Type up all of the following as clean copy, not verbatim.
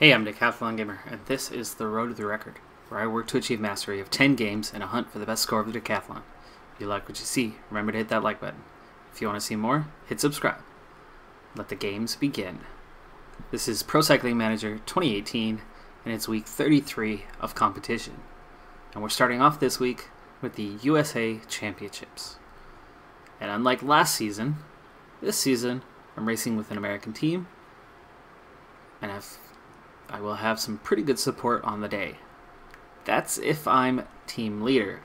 Hey, I'm Decathlon Gamer, and this is The Road to the Record, where I work to achieve mastery of 10 games and a hunt for the best score of the Decathlon. If you like what you see, remember to hit that like button. If you want to see more, hit subscribe. Let the games begin. This is Pro Cycling Manager 2018, and it's week 33 of competition. And we're starting off this week with the USA Championships. And unlike last season, this season I'm racing with an American team, and I will have some pretty good support on the day. That's if I'm team leader.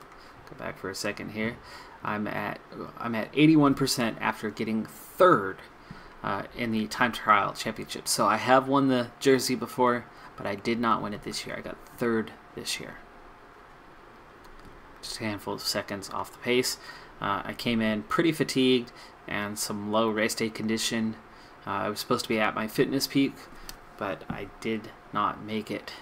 Go back for a second here. I'm at 81% after getting third in the time trial championship. So I have won the jersey before, but I did not win it this year. I got third this year. Just a handful of seconds off the pace. I came in pretty fatigued and some low race day condition. I was supposed to be at my fitness peak, but I did not make it.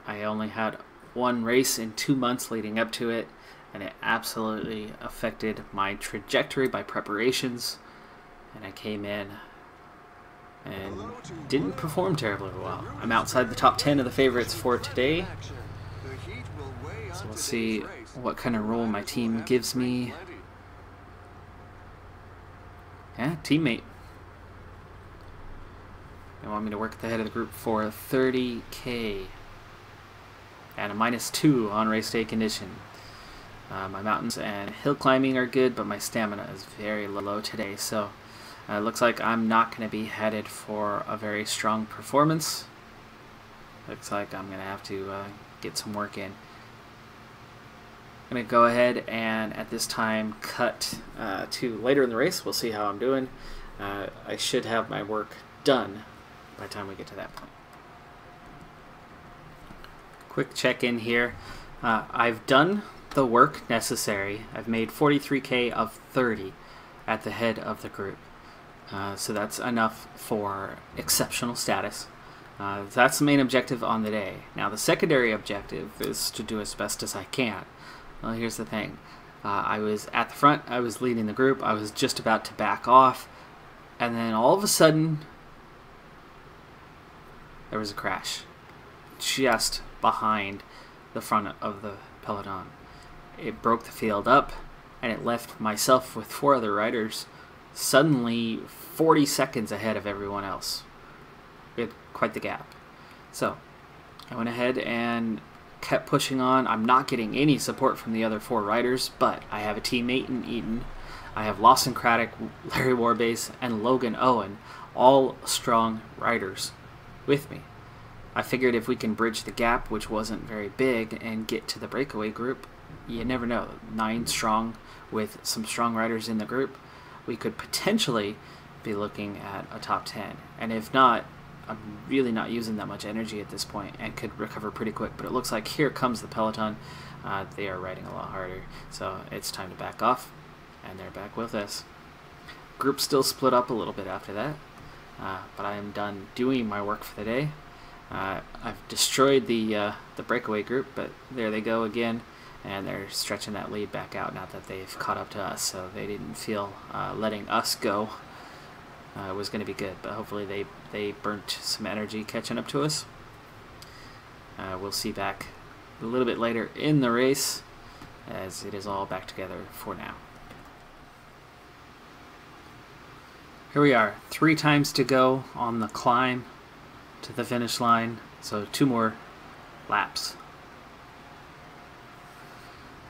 I only had one race in 2 months leading up to it, and it absolutely affected my trajectory, my preparations, and I came in and didn't perform terribly well. I'm outside the top 10 of the favorites for today, so we'll see what kind of role my team gives me. Yeah, teammate. They want me to work at the head of the group for 30k and a -2 on race day condition. My mountains and hill climbing are good, but my stamina is very low today, so it looks like I'm not going to be headed for a very strong performance. Looks like I'm going to have to get some work in. I'm going to go ahead and at this time cut to later in the race. We'll see how I'm doing. I should have my work done by the time we get to that point. Quick check-in here. I've done the work necessary. I've made 43k of 30 at the head of the group. So that's enough for exceptional status. That's the main objective on the day. Now the secondary objective is to do as best as I can. Well, here's the thing. I was at the front, I was leading the group, I was just about to back off, and then all of a sudden there was a crash just behind the front of the peloton. It broke the field up, and it left myself with 4 other riders suddenly 40 seconds ahead of everyone else. We had quite the gap. So I went ahead and kept pushing on. I'm not getting any support from the other 4 riders, but I have a teammate in Eaton. I have Lawson Craddock, Larry Warbase, and Logan Owen, all strong riders with me. I figured if we can bridge the gap, which wasn't very big, and get to the breakaway group, you never know, 9 strong with some strong riders in the group, we could potentially be looking at a top 10. And if not, I'm really not using that much energy at this point and could recover pretty quick. But it looks like here comes the peloton. They are riding a lot harder, so it's time to back off, and they're back with us. Group still split up a little bit after that, but I am done doing my work for the day. I've destroyed the breakaway group, but there they go again, and they're stretching that lead back out now that they've caught up to us, so they didn't feel letting us go was going to be good, but hopefully they burnt some energy catching up to us. We'll see back a little bit later in the race, as it is all back together for now. Here we are, 3 times to go on the climb to the finish line, so 2 more laps.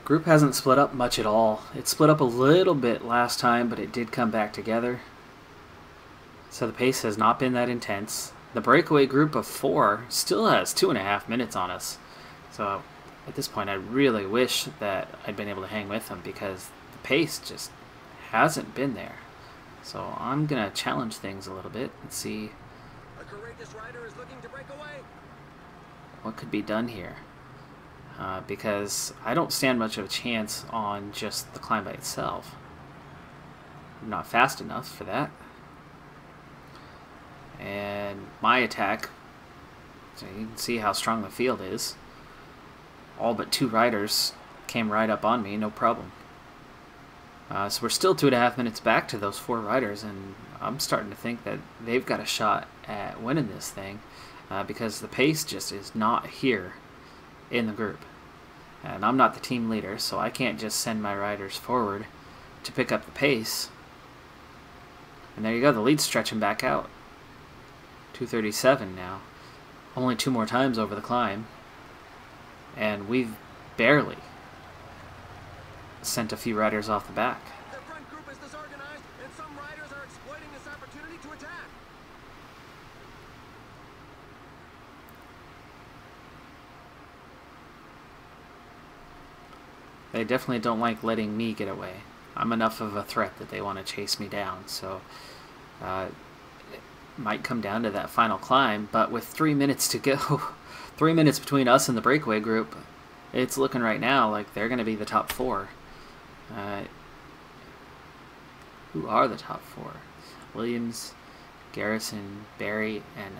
Group hasn't split up much at all. It split up a little bit last time, but it did come back together. So the pace has not been that intense. The breakaway group of 4 still has 2.5 minutes on us. So at this point I really wish that I'd been able to hang with them, because the pace just hasn't been there. So I'm going to challenge things a little bit and see what could be done here, because I don't stand much of a chance on just the climb by itself. I'm not fast enough for that, and my attack, so you can see how strong the field is. All but 2 riders came right up on me, no problem. So we're still 2.5 minutes back to those 4 riders, and I'm starting to think that they've got a shot at winning this thing. because the pace just is not here in the group. And I'm not the team leader, so I can't just send my riders forward to pick up the pace. And there you go, the lead's stretching back out. 2:37 now. Only 2 more times over the climb. And we've barely sent a few riders off the back. The front group is disorganized, and some riders are exploiting this opportunity to attack. They definitely don't like letting me get away. I'm enough of a threat that they want to chase me down, so it might come down to that final climb, but with 3 minutes to go, 3 minutes between us and the breakaway group, it's looking right now like they're going to be the top 4. Who are the top 4? Williams, Garrison, Barry, and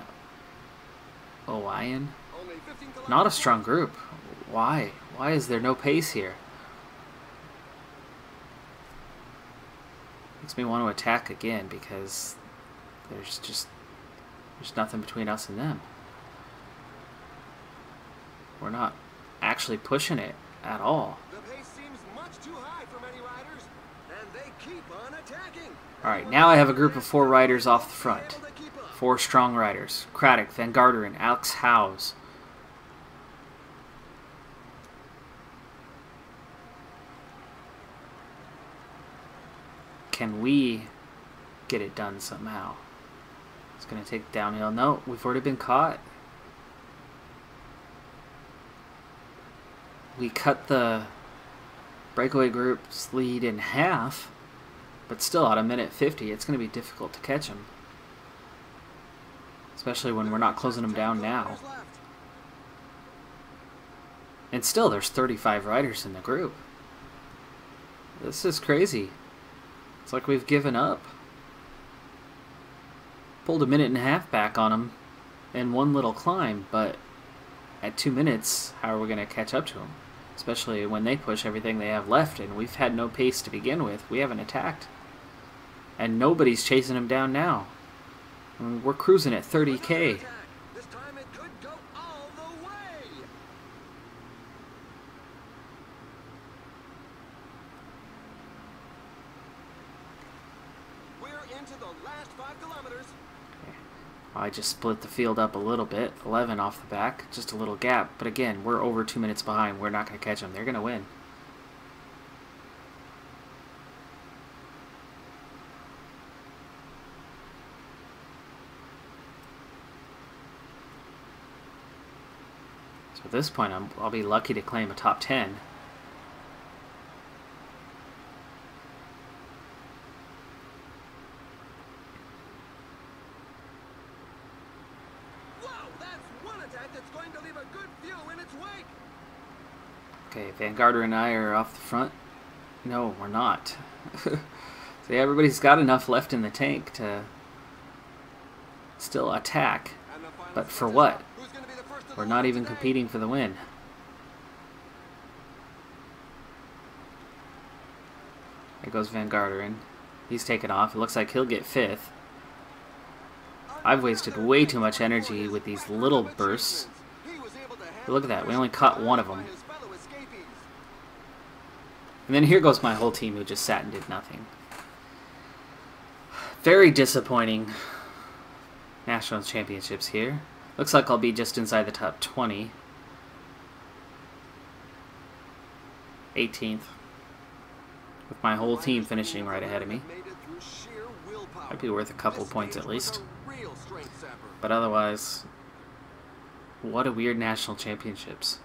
Owain? Not a strong group. Why? Why is there no pace here? Makes me want to attack again because there's nothing between us and them. We're not actually pushing it at all. The pace seems much too high for many riders, and they keep on attacking. Alright, now I have a group of 4 riders off the front. 4 strong riders. Craddock, Van Garderen, Alex Howes. Can we get it done somehow? It's going to take downhill. No, we've already been caught. We cut the breakaway group's lead in half, but still at a minute 50, it's going to be difficult to catch them. Especially when we're not closing them down now. And still, there's 35 riders in the group. This is crazy. It's like we've given up. Pulled a minute and a half back on them in one little climb, but at 2 minutes, how are we going to catch up to them? Especially when they push everything they have left, and we've had no pace to begin with. We haven't attacked. And nobody's chasing them down now. I mean, we're cruising at 30K. This time it could go all the way. We're into the last 5 kilometers. I just split the field up a little bit. 11 off the back. Just a little gap. But again, we're over 2 minutes behind. We're not going to catch them. They're going to win. So at this point, I'll be lucky to claim a top 10. Okay, Van Garderen and I are off the front. No, we're not. See, everybody's got enough left in the tank to still attack. But for what? We're not even competing for the win. There goes Van Garderen. He's taken off. It looks like he'll get 5th. I've wasted way too much energy with these little bursts. But look at that. We only caught one of them. And then here goes my whole team who just sat and did nothing. Very disappointing national championships here. Looks like I'll be just inside the top 20. 18th. With my whole team finishing right ahead of me. Might be worth a couple points at least. But otherwise, what a weird national championships.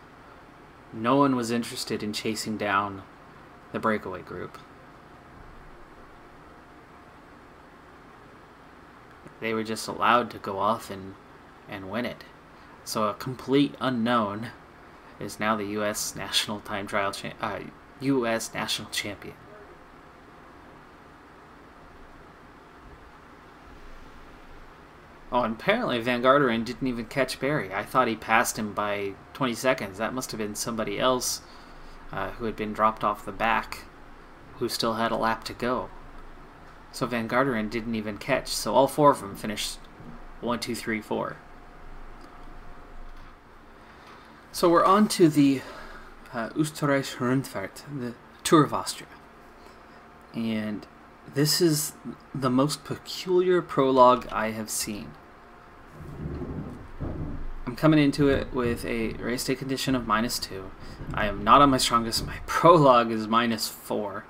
No one was interested in chasing down the breakaway group. They were just allowed to go off and win it. So a complete unknown is now the U.S. national time trial U.S. national champion. Oh, and apparently Van Garderen didn't even catch Barry. I thought he passed him by 20 seconds. That must have been somebody else who had been dropped off the back, who still had a lap to go. So Van Garderen didn't even catch. So all 4 of them finished 1, 2, 3, 4. So we're on to the Österreich-Rundfahrt, the Tour of Austria. And this is the most peculiar prologue I have seen. I'm coming into it with a race day condition of -2. I am not on my strongest. My prologue is -4.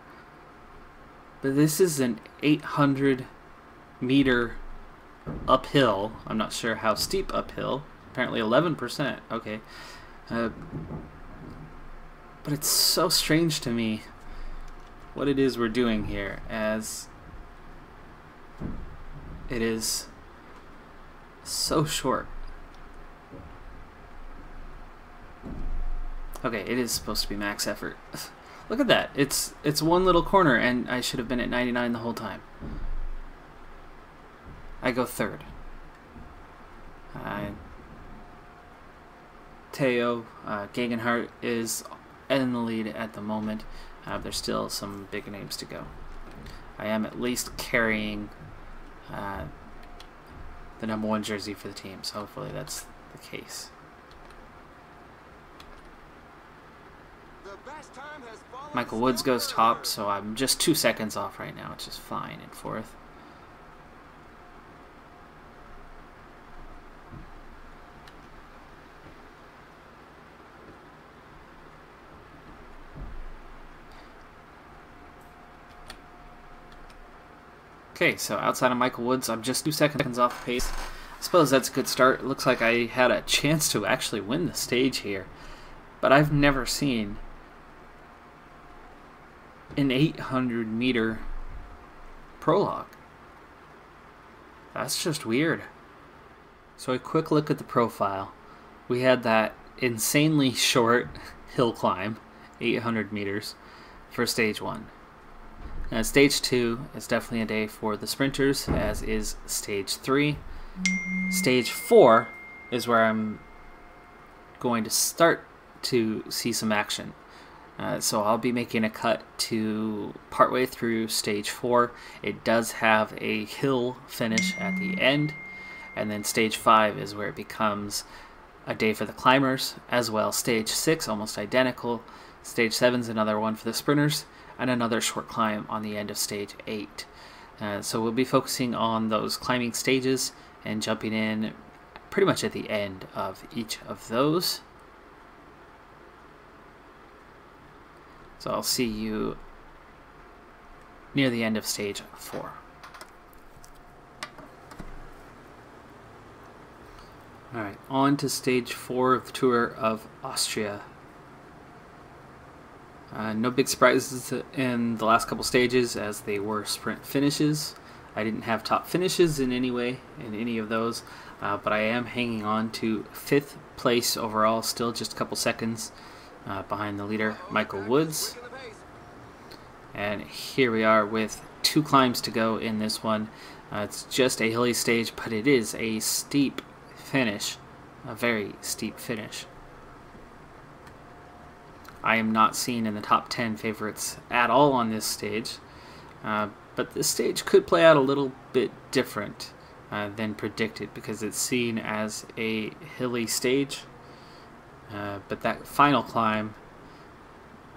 But this is an 800-meter uphill. I'm not sure how steep uphill. Apparently 11%. Okay. But it's so strange to me what it is we're doing here, as it is so short. Okay, it is supposed to be max effort. Look at that. It's one little corner, and I should have been at 99 the whole time. I go third. Theo Gegenhardt is in the lead at the moment. There's still some big names to go. I am at least carrying the #1 jersey for the team, so hopefully that's the case. Michael Woods goes top, so I'm just 2 seconds off right now, which is fine in 4th. Okay, so outside of Michael Woods, I'm just 2 seconds off pace. I suppose that's a good start. It looks like I had a chance to actually win the stage here, but I've never seen an 800-meter prologue. That's just weird. So a quick look at the profile. We had that insanely short hill climb, 800 meters, for stage 1. Now, stage 2 is definitely a day for the sprinters, as is stage 3. Stage 4 is where I'm going to start to see some action. So I'll be making a cut to partway through stage 4. It does have a hill finish at the end, and then stage 5 is where it becomes a day for the climbers as well. Stage 6, almost identical. Stage 7 is another one for the sprinters, and another short climb on the end of stage 8. So we'll be focusing on those climbing stages and jumping in pretty much at the end of each of those. So I'll see you near the end of stage 4. Alright, on to stage 4 of the Tour of Austria. No big surprises in the last couple stages, as they were sprint finishes. I didn't have top finishes in any way in any of those, but I am hanging on to 5th place overall, still just a couple seconds behind the leader, Michael Woods. And here we are with 2 climbs to go in this one. It's just a hilly stage, but it is a steep finish, a very steep finish. I am not seen in the top 10 favorites at all on this stage, but this stage could play out a little bit different than predicted, because it's seen as a hilly stage, but that final climb,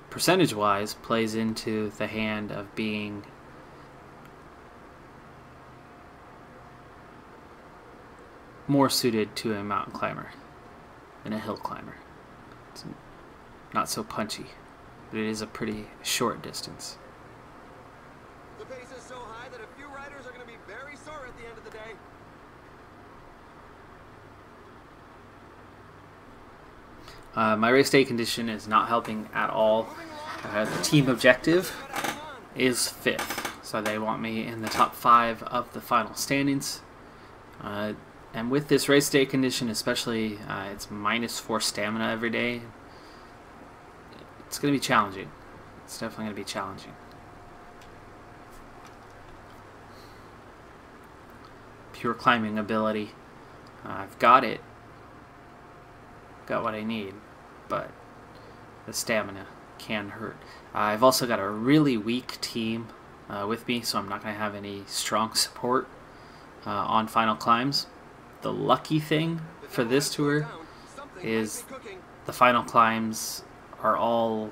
percentage-wise, plays into the hand of being more suited to a mountain climber than a hill climber. It's not so punchy, but it is a pretty short distance. The pace is so high that a few riders are going to be very sore at the end of the day. My race day condition is not helping at all. The team objective is 5th, so they want me in the top 5 of the final standings. And with this race day condition, especially, it's -4 stamina every day. It's going to be challenging. It's definitely going to be challenging. Pure climbing ability. I've got it. Got what I need, but the stamina can hurt. I've also got a really weak team with me, so I'm not going to have any strong support on final climbs. The lucky thing for this tour is the final climbs are all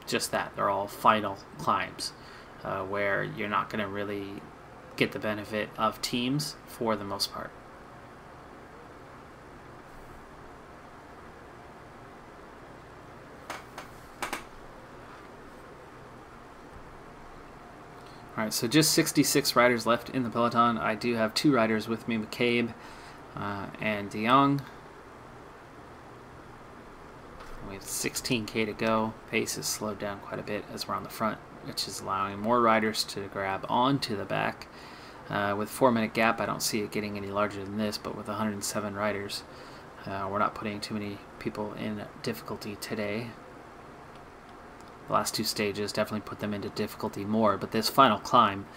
just that. They're all final climbs where you're not going to really get the benefit of teams for the most part. Alright, so just 66 riders left in the peloton. I do have 2 riders with me, McCabe and De Jong. We have 16k to go. Pace is slowed down quite a bit as we're on the front, which is allowing more riders to grab onto the back. With 4-minute gap, I don't see it getting any larger than this, but with 107 riders, we're not putting too many people in difficulty today. The last 2 stages definitely put them into difficulty more, but this final climb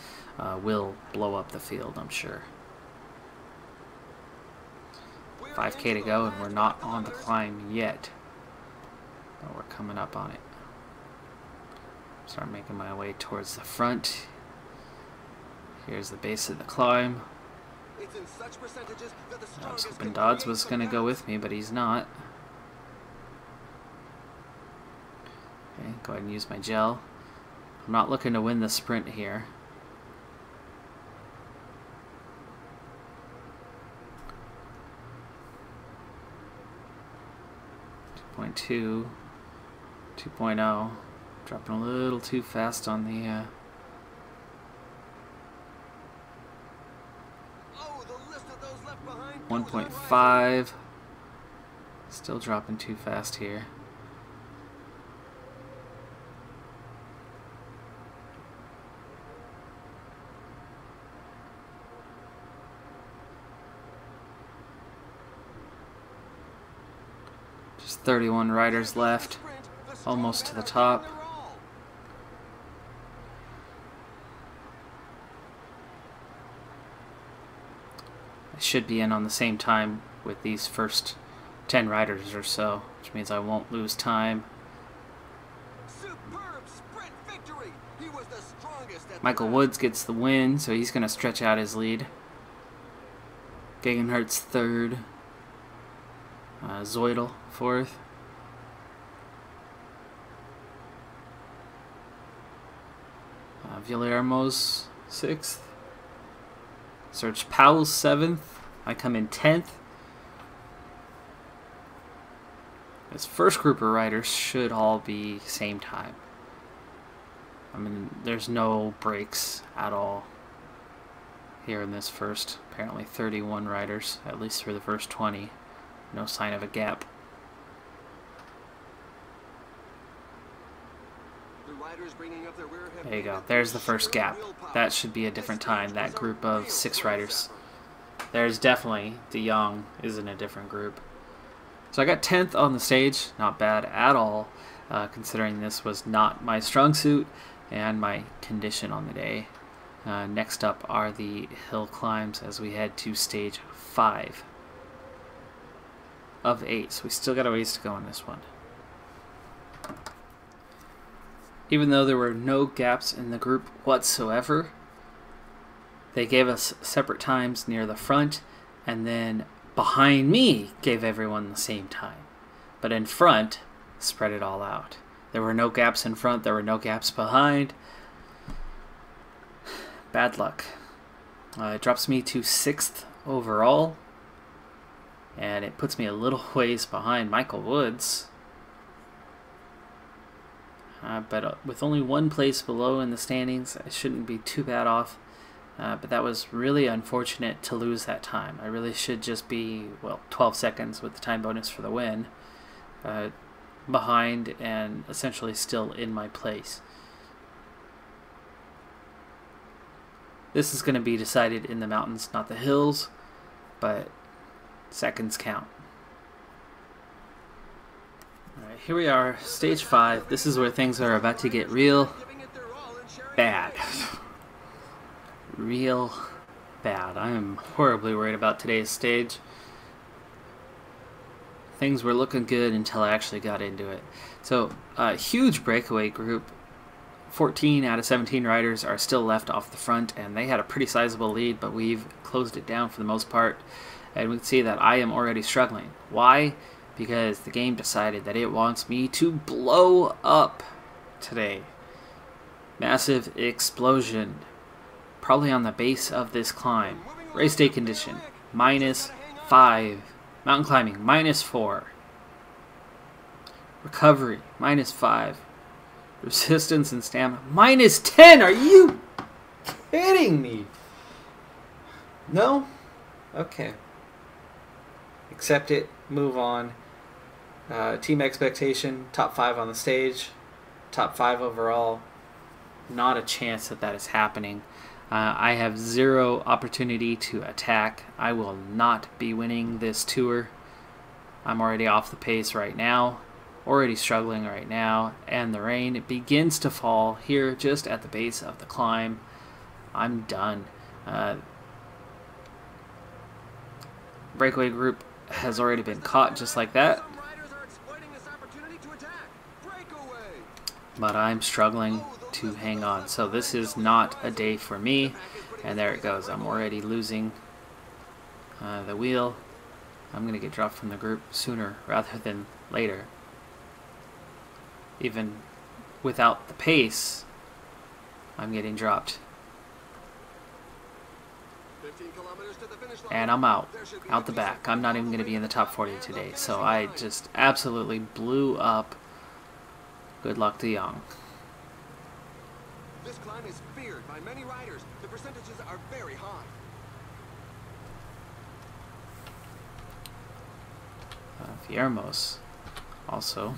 will blow up the field, I'm sure. 5k to go, and we're not on the climb yet, but we're coming up on it. Start making my way towards the front. Here's the base of the climb. I was hoping Dodds was going to go with me, but he's not. Okay, go ahead and use my gel. I'm not looking to win the sprint here. .2, 2.0, dropping a little too fast on the 1.5, still dropping too fast here. Just 31 riders left, almost to the top. I should be in on the same time with these first 10 riders or so, which means I won't lose time. Michael Woods gets the win, so he's going to stretch out his lead. Gegenhardt's third. Zoidel fourth. Villarmo's sixth. Serge Powell's seventh. I come in 10th. This first group of riders should all be same time. I mean, there's no breaks at all here in this first. Apparently 31 riders, at least for the first 20. No sign of a gap. There you go. There's the first gap. That should be a different time. That group of 6 riders. There's definitely De Jong is in a different group. So I got 10th on the stage. Not bad at all, considering this was not my strong suit and my condition on the day. Next up are the hill climbs as we head to stage 5 of 8. So we still got a ways to go on this one. Even though there were no gaps in the group whatsoever, they gave us separate times near the front, and then behind me gave everyone the same time. But in front, spread it all out. There were no gaps in front, there were no gaps behind. Bad luck. It drops me to 6th overall, and it puts me a little ways behind Michael Woods. But with only 1 place below in the standings, I shouldn't be too bad off. But that was really unfortunate to lose that time. I really should just be, well, 12 seconds with the time bonus for the win, behind and essentially still in my place. This is going to be decided in the mountains, not the hills, but seconds count. Alright, here we are, stage 5. This is where things are about to get real bad. Real bad. I am horribly worried about today's stage. Things were looking good until I actually got into it. So, a huge breakaway group. 14 out of 17 riders are still left off the front, and they had a pretty sizable lead, but we've closed it down for the most part. And we can see that I am already struggling. Why? because the game decided that it wants me to blow up today. Massive explosion. Probably on the base of this climb. Race day condition, -5. Mountain climbing, -4. Recovery, -5. Resistance and stamina, -10. Are you kidding me? No? Okay. Accept it. Move on. Team expectation, top 5 on the stage. Top 5 overall. Not a chance that that is happening. I have 0 opportunity to attack. I will not be winning this tour. I'm already off the pace right now. Already struggling right now. And the rain begins to fall here just at the base of the climb. I'm done. Breakaway group has already been caught just like that. But I'm struggling to hang on. So this is not a day for me. And there it goes. I'm already losing the wheel. I'm going to get dropped from the group sooner rather than later. Even without the pace, I'm getting dropped. And I'm out the back. I'm not even going to be in the top 40 today. So I just absolutely blew up. Good luck to Young. This climb is feared by many riders. The percentages are very high. Viermos also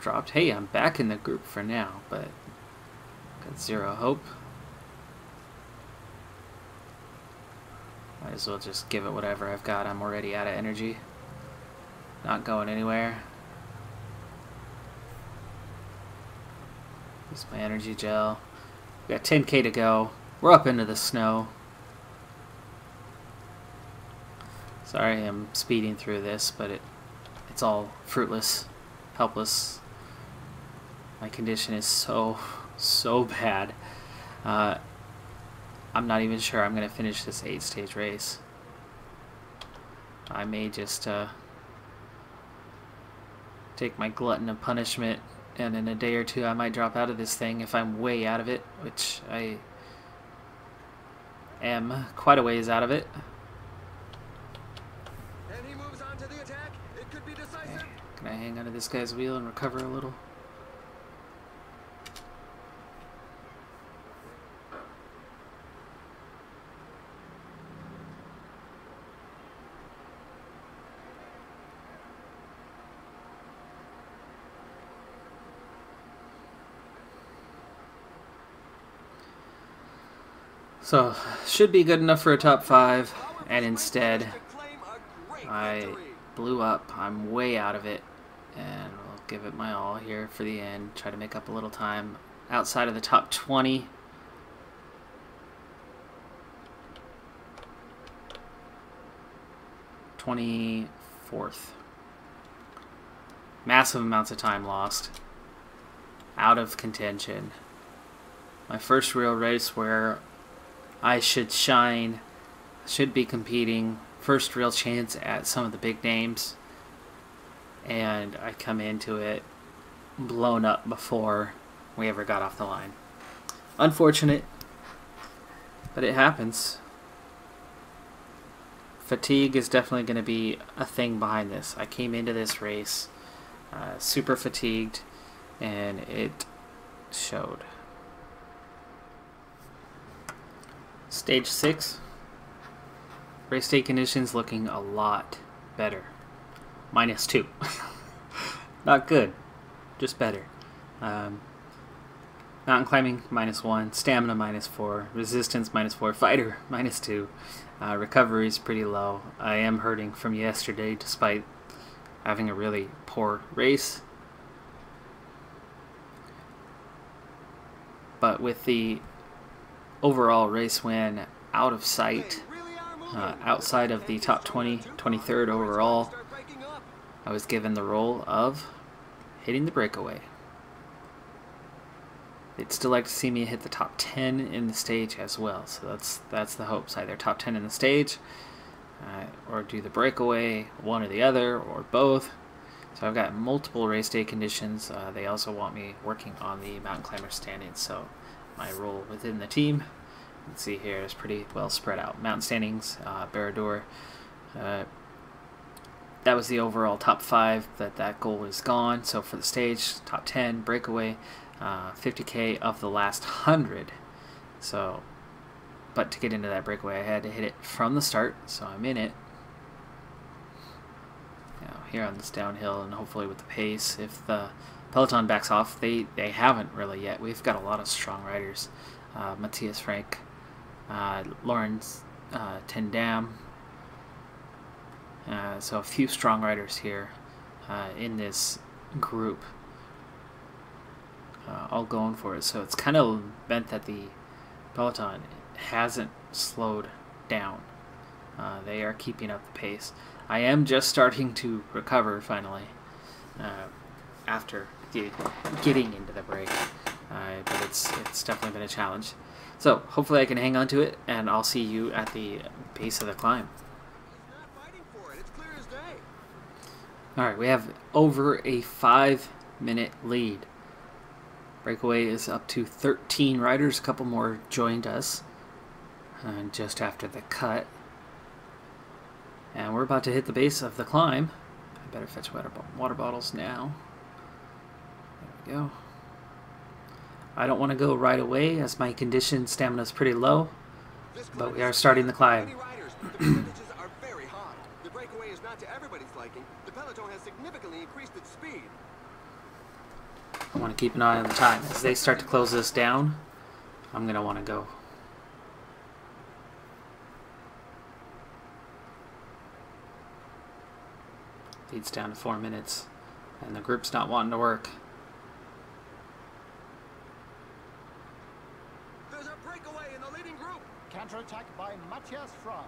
dropped. Hey, I'm back in the group for now, but got 0 hope. Might as well just give it whatever I've got. I'm already out of energy. Not going anywhere. Use my energy gel. We got 10k to go. We're up into the snow. Sorry I'm speeding through this, but it's all fruitless, helpless. My condition is so bad. I'm not even sure I'm going to finish this 8-stage race. I may just take my glutton of punishment, and in a day or two I might drop out of this thing if I'm way out of it, which I am quite a ways out of it. And he moves on to the attack. It could be decisive. Okay. Can I hang onto this guy's wheel and recover a little? So, should be good enough for a top 5, and instead I blew up. I'm way out of it, and we'll give it my all here for the end. Try to make up a little time outside of the top 20. '24th. Massive amounts of time lost. Out of contention. My first real race where I should shine, should be competing, first real chance at some of the big names, and I come into it blown up before we ever got off the line. Unfortunate, but it happens. Fatigue is definitely going to be a thing behind this. I came into this race super fatigued, and it showed. Stage 6. Race day conditions looking a lot better. -2. Not good, just better. Mountain climbing -1, stamina -4, resistance -4, fighter -2. Recovery is pretty low. I am hurting from yesterday despite having a really poor race. But with the overall race win out of sight, outside of the top 20, 23rd overall, I was given the role of hitting the breakaway. They'd still like to see me hit the top 10 in the stage as well, so that's the hopes. Either top 10 in the stage or do the breakaway, one or the other, or both. So I've got multiple race day conditions. They also want me working on the mountain climber standings, so my role within the team, you can see here, is pretty well spread out. Mountain standings, Barrador, that was the overall top 5, that goal is gone. So for the stage, top 10, breakaway, 50K of the last 100. So, but to get into that breakaway, I had to hit it from the start, so I'm in it. Now here on this downhill, and hopefully with the pace, if the peloton backs off, they haven't really yet. We've got a lot of strong riders. Matthias Frank, Lawrence Tendam. So a few strong riders here in this group, all going for it. So it's kind of meant that the peloton hasn't slowed down. They are keeping up the pace. I am just starting to recover finally after getting into the break, but it's definitely been a challenge. So hopefully I can hang on to it, and I'll see you at the base of the climb. Alright, we have over a 5-minute lead. Breakaway is up to 13 riders. A couple more joined us just after the cut. And we're about to hit the base of the climb. I better fetch water bottles now. There we go. I don't want to go right away as my condition stamina is pretty low, but we are starting the climb. The breakaway is not to everybody's liking. The peloton has significantly increased its speed. I want to keep an eye on the time. As they start to close this down, I'm going to want to go. Leads down to 4 minutes, and the group's not wanting to work. There's a breakaway in the leading group. Counterattack by Matthias Frank.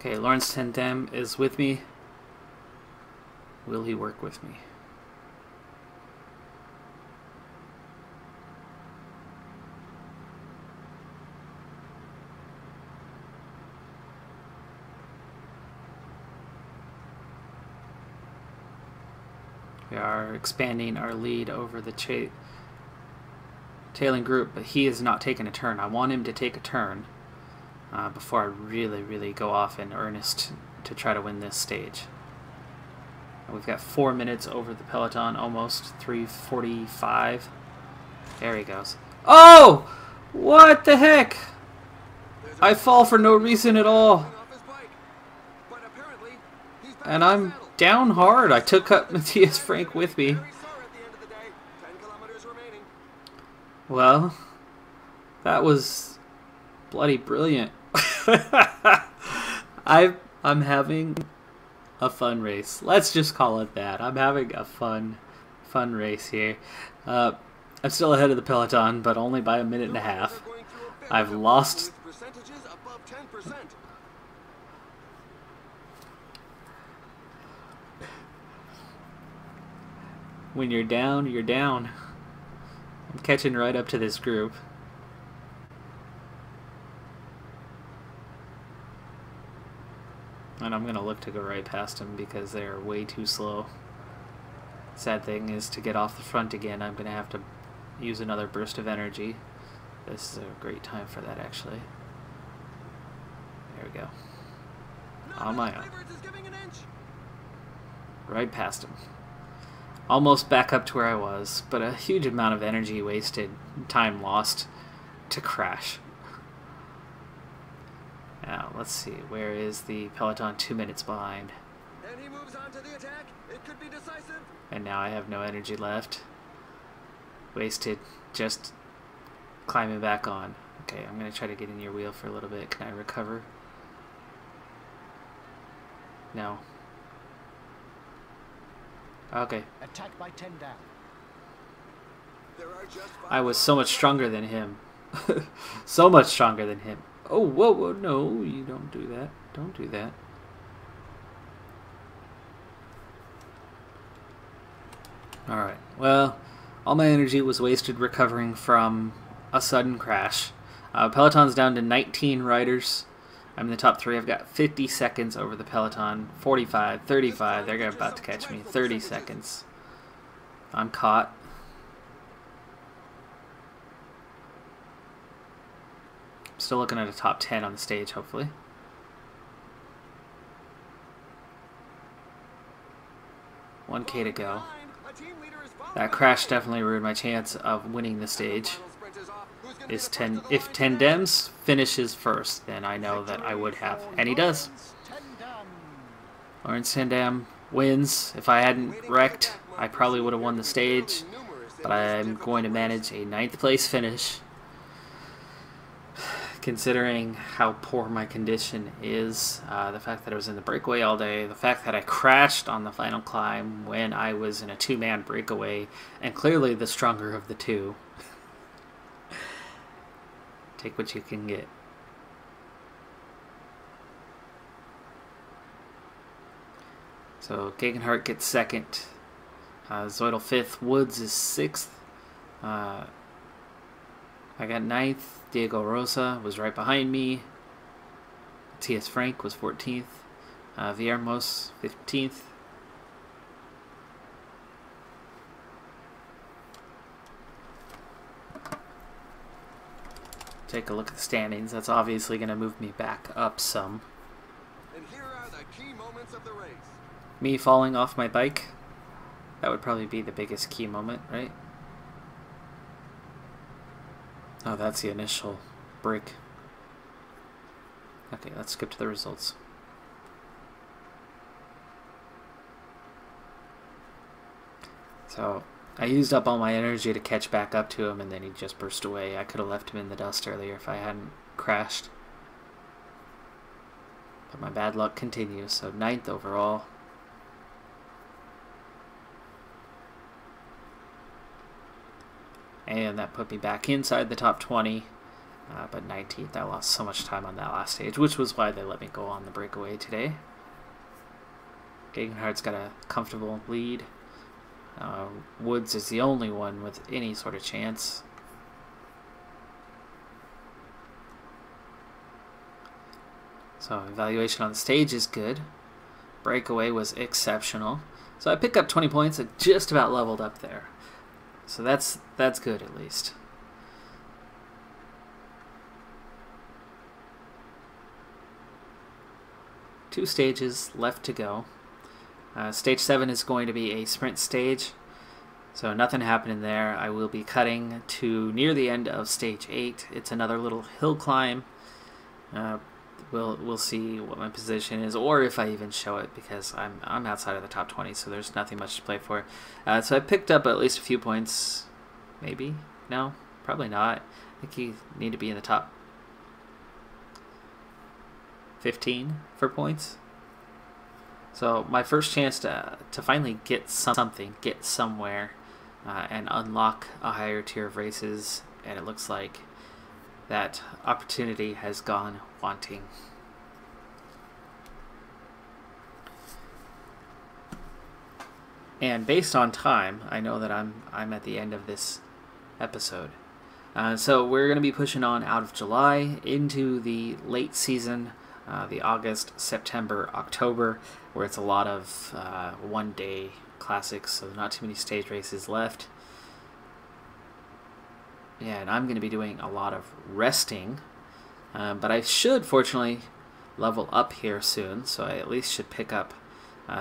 Okay, Lawrence Tendam is with me. Will he work with me? We are expanding our lead over the tailing group, but he is not taking a turn. I want him to take a turn before I really go off in earnest to try to win this stage. And we've got 4 minutes over the peloton, almost 3:45. There he goes. Oh! What the heck? I fall for no reason at all. And I'm down hard. I took up Matthias Frank with me. Well, that was bloody brilliant. I'm having a fun race. Let's just call it that. I'm having a fun race here. I'm still ahead of the peloton, but only by 1.5 minutes. I've lost. When you're down, you're down. I'm catching right up to this group. And I'm going to look to go right past them because they're way too slow. Sad thing is, to get off the front again, I'm going to have to use another burst of energy. This is a great time for that, actually. There we go. On my own. Right past him. Almost back up to where I was, but a huge amount of energy wasted, time lost to crash. Now, let's see, where is the peloton? 2 minutes behind. And he moves on to the attack. It could be decisive. And now I have no energy left. Wasted, just climbing back on. Okay, I'm going to try to get in your wheel for a little bit. Can I recover? No. Okay. Attack by Tendam. I was so much stronger than him. So much stronger than him. Oh, whoa, no, you don't do that. Don't do that. Alright, well, all my energy was wasted recovering from a sudden crash. Peloton's down to 19 riders. I'm in the top 3. I've got 50 seconds over the peloton. 45, 35. They're about to catch me. 30 seconds. I'm caught. Still looking at a top 10 on the stage, hopefully. $1K to go. That crash definitely ruined my chance of winning the stage. If Tandem's finishes first, then I know that I would have. And he does. Lawrence Tandem wins. If I hadn't wrecked, I probably would have won the stage. But I'm going to manage a 9th place finish. Considering how poor my condition is, the fact that I was in the breakaway all day, the fact that I crashed on the final climb when I was in a 2-man breakaway, and clearly the stronger of the two. Take what you can get. So Gegenhardt gets 2nd, Zoidl 5th, Woods is 6th, I got 9th. Diego Rosa was right behind me. T.S. Frank was 14th. Viermos 15th. Take a look at the standings. That's obviously going to move me back up some. And here are the key moments of the race. Me falling off my bike. That would probably be the biggest key moment, right? Oh, that's the initial break. Okay, let's skip to the results. So, I used up all my energy to catch back up to him, and then he just burst away. I could have left him in the dust earlier if I hadn't crashed. But my bad luck continues, so 9th overall. And that put me back inside the top 20, but 19th. I lost so much time on that last stage, which was why they let me go on the breakaway today. Gegenhardt's got a comfortable lead. Woods is the only one with any sort of chance. So evaluation on the stage is good. Breakaway was exceptional. So I picked up 20 points and just about leveled up there. So that's good at least. Two stages left to go. Stage 7 is going to be a sprint stage, so nothing happening there. I will be cutting to near the end of stage 8. It's another little hill climb. We'll see what my position is, or if I even show it, because I'm outside of the top 20, so there's nothing much to play for. So I picked up at least a few points. Maybe? No? Probably not. I think you need to be in the top 15 for points. So my first chance to finally get something, get somewhere, and unlock a higher tier of races, and it looks like that opportunity has gone wanting. And based on time, I know that I'm at the end of this episode. So we're going to be pushing on out of July into the late season, the August, September, October, where it's a lot of one-day classics, so not too many stage races left. Yeah, and I'm going to be doing a lot of resting, but I should, fortunately, level up here soon, so I at least should pick up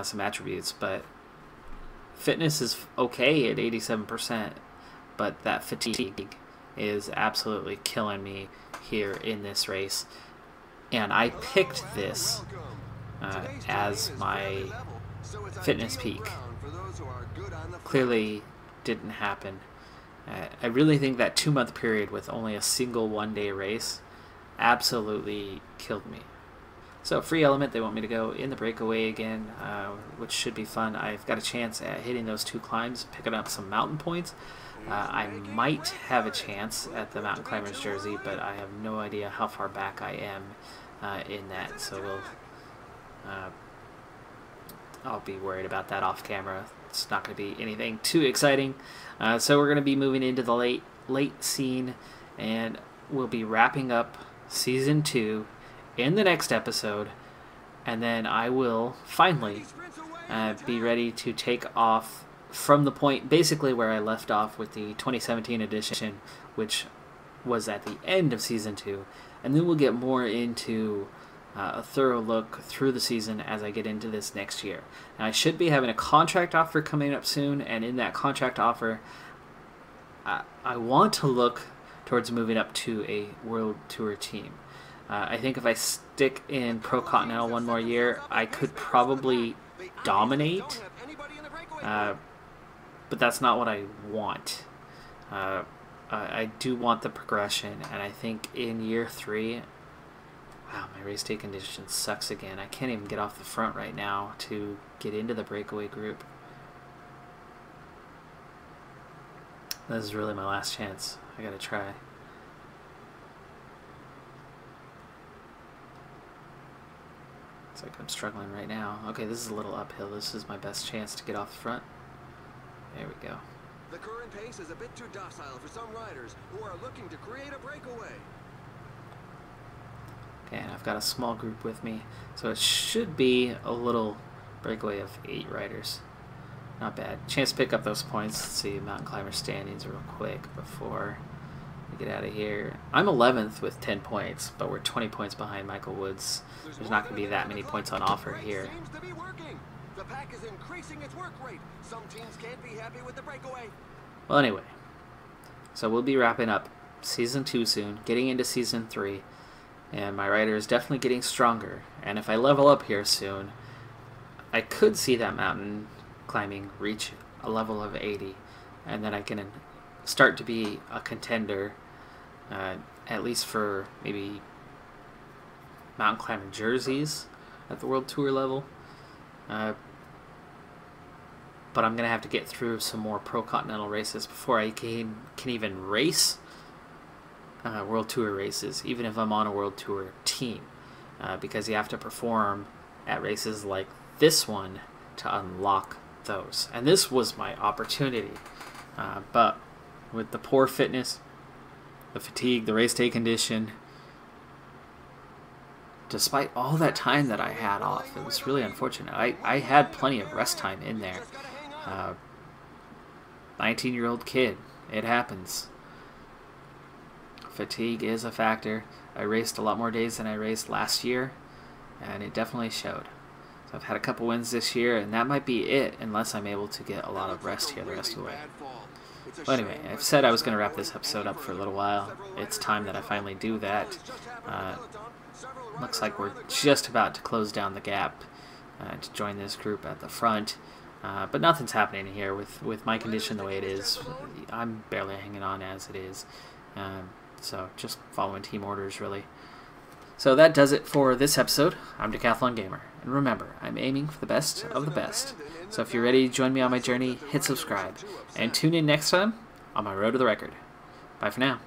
some attributes, but fitness is okay at 87%, but that fatigue is absolutely killing me here in this race. And I picked this as my fitness peak. Clearly didn't happen. I really think that 2-month period with only a single one-day race absolutely killed me. So free element, they want me to go in the breakaway again, which should be fun. I've got a chance at hitting those 2 climbs, picking up some mountain points. I might have a chance at the Mountain Climbers jersey, but I have no idea how far back I am in that, so I'll be worried about that off camera. It's not going to be anything too exciting. So we're going to be moving into the late scene, and we'll be wrapping up Season 2 in the next episode, and then I will finally be ready to take off from the point basically where I left off with the 2017 edition, which was at the end of Season 2, and then we'll get more into a thorough look through the season as I get into this next year. Now, I should be having a contract offer coming up soon, and in that contract offer, I want to look towards moving up to a World Tour team. I think if I stick in Pro Continental one more year, I could probably dominate, but that's not what I want. I do want the progression, and I think in year 3, wow, my race day condition sucks again. I can't even get off the front right now to get into the breakaway group. This is really my last chance. I gotta try. It's like I'm struggling right now. Okay, this is a little uphill. This is my best chance to get off the front. There we go. The current pace is a bit too docile for some riders who are looking to create a breakaway. Okay, and I've got a small group with me, so it should be a little breakaway of 8 riders. Not bad. Chance to pick up those points. Let's see mountain climber standings real quick before we get out of here. I'm 11th with 10 points, but we're 20 points behind Michael Woods. There's not going to be that many points on offer here. The pack is increasing its work rate. Some teams can't be happy with the breakaway. Well, anyway, so we'll be wrapping up Season 2 soon, getting into Season 3, and my rider is definitely getting stronger. And if I level up here soon, I could see that mountain climbing reach a level of 80, and then I can start to be a contender, at least for maybe mountain climbing jerseys at the World Tour level. But I'm going to have to get through some more Pro Continental races before I can even race World Tour races, even if I'm on a World Tour team, because you have to perform at races like this one to unlock those. And this was my opportunity, but with the poor fitness, the fatigue, the race day condition, despite all that time that I had off, it was really unfortunate. I had plenty of rest time in there. 19-year-old kid, it happens. Fatigue is a factor. I raced a lot more days than I raced last year, and it definitely showed. So I've had a couple wins this year, and that might be it unless I'm able to get a lot of rest here the rest of the way. Well, anyway, I've said I was going to wrap this episode up for a little while. It's time that I finally do that. Looks like we're just about to close down the gap to join this group at the front. But nothing's happening here with my condition the way it is. I'm barely hanging on as it is. So just following team orders, really. So that does it for this episode. I'm Decathlon Gamer. And remember, I'm aiming for the best of the best. So if you're ready to join me on my journey, hit subscribe. And tune in next time on my road to the record. Bye for now.